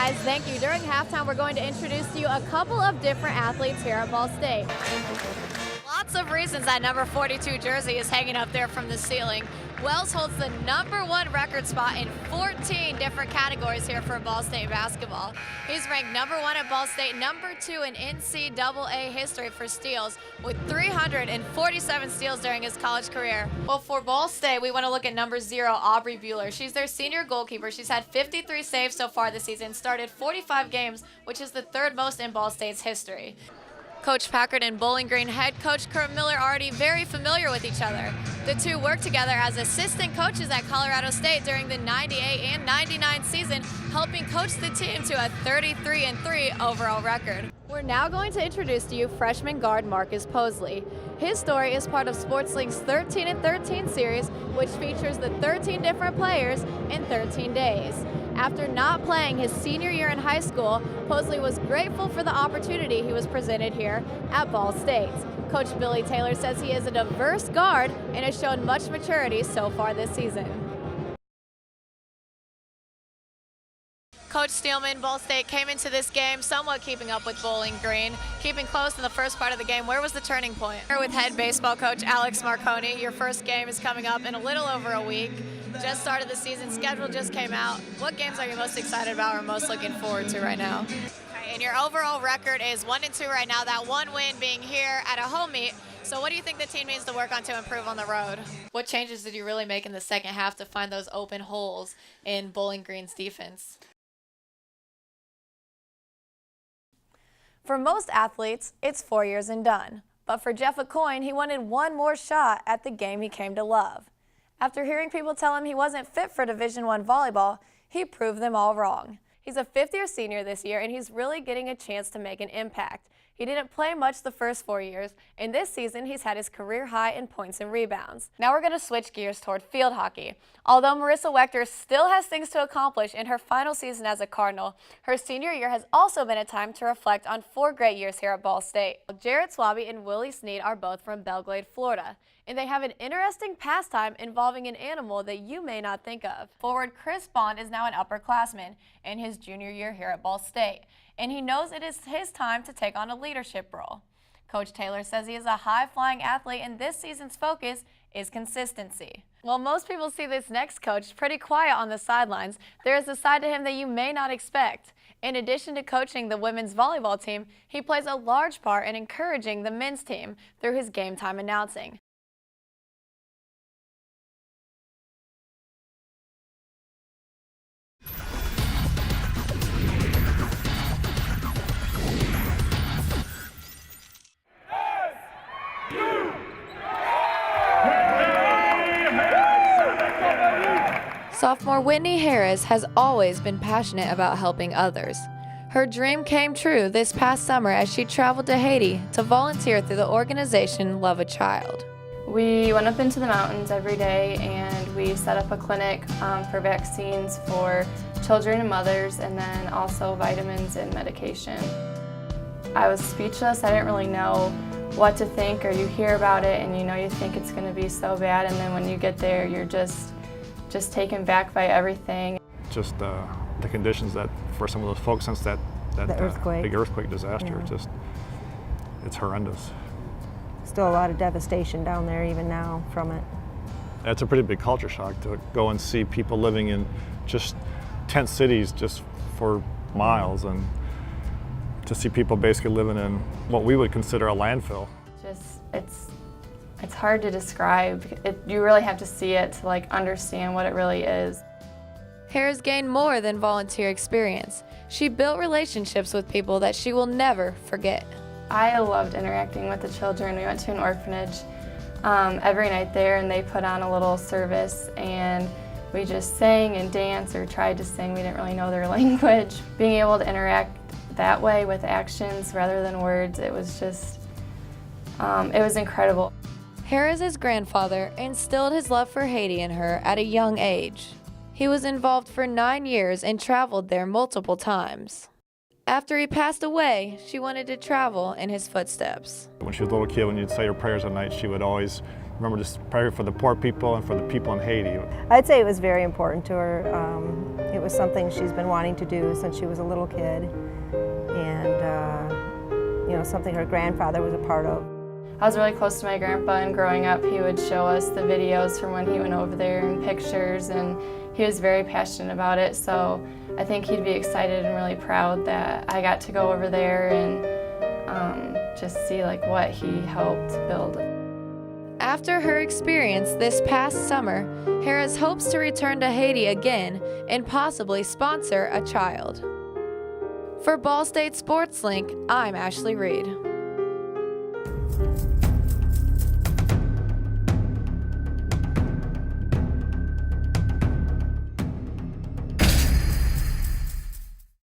guys, thank you. During halftime, we're going to introduce to you a couple of different athletes here at Ball State. Lots of reasons that number 42 jersey is hanging up there from the ceiling. Wells holds the #1 record spot in 14 different categories here for Ball State basketball. He's ranked #1 at Ball State, #2 in NCAA history for steals, with 347 steals during his college career. Well, for Ball State, we want to look at #0, Aubrey Bueller. She's their senior goalkeeper. She's had 53 saves so far this season, started 45 games, which is the 3rd most in Ball State's history. Coach Packard and Bowling Green head coach Kurt Miller are already very familiar with each other. The two worked together as assistant coaches at Colorado State during the 98 and 99 season, helping coach the team to a 33-3 overall record. We're now going to introduce to you freshman guard Marcus Posley. His story is part of SportsLink's 13 and 13 series, which features the 13 different players in 13 days. After not playing his senior year in high school, Posley was grateful for the opportunity he was presented here at Ball State. Coach Billy Taylor says he is a diverse guard and has shown much maturity so far this season. Coach Steelman, Ball State came into this game somewhat keeping up with Bowling Green, keeping close in the first part of the game. Where was the turning point? Here with head baseball coach Alex Marconi. Your first game is coming up in a little over a week. Just started the season, schedule just came out. What games are you most excited about or most looking forward to right now? Okay, and your overall record is 1-2 right now, that one win being here at a home meet. So what do you think the team needs to work on to improve on the road? What changes did you really make in the second half to find those open holes in Bowling Green's defense? For most athletes, it's 4 years and done. But for Jeff Aucoin, he wanted one more shot at the game he came to love. After hearing people tell him he wasn't fit for Division I volleyball, he proved them all wrong. He's a 5th-year senior this year, and he's really getting a chance to make an impact. He didn't play much the first 4 years, and this season he's had his career high in points and rebounds. Now we're going to switch gears toward field hockey. Although Marissa Wechter still has things to accomplish in her final season as a Cardinal, her senior year has also been a time to reflect on 4 great years here at Ball State. Jarrett Swaby and Willie Sneed are both from Belglade, Florida, and they have an interesting pastime involving an animal that you may not think of. Forward Chris Bond is now an upperclassman in his junior year here at Ball State, and he knows it is his time to take on a leadership role. Coach Taylor says he is a high-flying athlete, and this season's focus is consistency. While most people see this next coach pretty quiet on the sidelines, there is a side to him that you may not expect. In addition to coaching the women's volleyball team, he plays a large part in encouraging the men's team through his game time announcing. Sophomore Whitney Harris has always been passionate about helping others. Her dream came true this past summer as she traveled to Haiti to volunteer through the organization Love a Child. We went up into the mountains every day and we set up a clinic for vaccines for children and mothers, and then also vitamins and medication. I was speechless. I didn't really know what to think, or you hear about it and you think it's going to be so bad, and then when you get there you're just taken back by everything. Just the conditions that for some of those folks since that earthquake. big earthquake disaster, Yeah. it's horrendous. Still a lot of devastation down there even now from it. It's a pretty big culture shock to go and see people living in just tent cities just for miles, and to see people basically living in what we would consider a landfill. It's hard to describe. You really have to see it to understand what it really is. Harris gained more than volunteer experience. She built relationships with people that she will never forget. I loved interacting with the children. We went to an orphanage every night there, and they put on a little service, and we just sang and danced, or tried to sing. We didn't really know their language. Being able to interact that way with actions rather than words, it was just, it was incredible. Harris's grandfather instilled his love for Haiti in her at a young age. He was involved for 9 years and traveled there multiple times. After he passed away, she wanted to travel in his footsteps. When she was a little kid, when you'd say her prayers at night, she would always remember just praying for the poor people and for the people in Haiti. I'd say it was very important to her. It was something she's been wanting to do since she was a little kid, and you know, something her grandfather was a part of. I was really close to my grandpa, and growing up he would show us the videos from when he went over there and pictures, and he was very passionate about it, so I think he'd be excited and really proud that I got to go over there and just see like what he helped build. After her experience this past summer, Harris hopes to return to Haiti again and possibly sponsor a child. For Ball State Sports Link, I'm Ashley Reed.